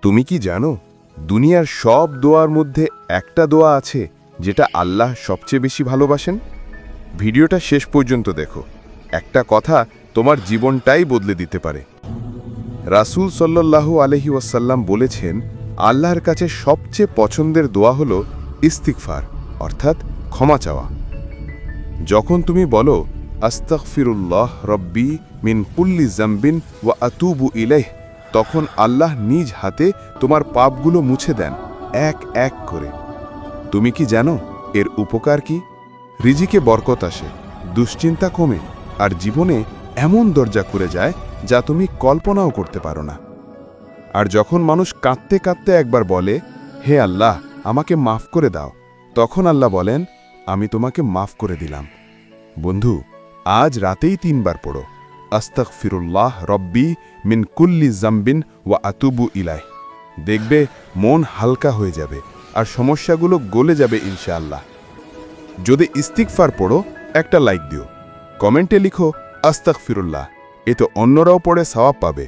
তুমি কি জানো দুনিয়ার সব দোয়ার মধ্যে একটা দোয়া আছে যেটা আল্লাহ সবচেয়ে বেশি ভালোবাসেন? ভিডিওটা শেষ পর্যন্ত দেখো, একটা কথা তোমার জীবনটাই বদলে দিতে পারে। রাসূল সাল্লাল্লাহু আলাইহি ওয়াসাল্লাম বলেছেন, আল্লাহর কাছে সবচেয়ে পছন্দের দোয়া হলো ইস্তিগফার, অর্থাৎ ক্ষমা চাওয়া। যখন তুমি বলো আস্তাগফিরুল্লাহ রব্বি মিন কুল্লি যামবিন ওয়া আতুবু ইলাইহ, তখন আল্লাহ নিজ হাতে তোমার পাপগুলো মুছে দেন এক এক করে। তুমি কি জানো এর উপকার কি? রিজিকে বরকত আসে, দুশ্চিন্তা কমে, আর জীবনে এমন দরজা খুলে যায় যা তুমি কল্পনাও করতে পারো না। আর যখন মানুষ কাঁদতে কাঁদতে একবার বলে, হে আল্লাহ আমাকে মাফ করে দাও, তখন আল্লাহ বলেন, আমি তোমাকে মাফ করে দিলাম। বন্ধু, আজ রাতেই 3 বার পড়ো আস্তাগফিরুল্লাহ রব্বি মিন কুল্লি যামবিন ওয়া আতুবু ইলাইহ। দেখবে মন হালকা হয়ে যাবে আর সমস্যাগুলো গলে যাবে ইনশাআল্লাহ। যদি ইস্তিগফার পড়ো, একটা লাইক দিও, কমেন্টে লিখো আস্তাগফিরুল্লাহ, এতে অন্যরাও পড়ে সওয়াব পাবে।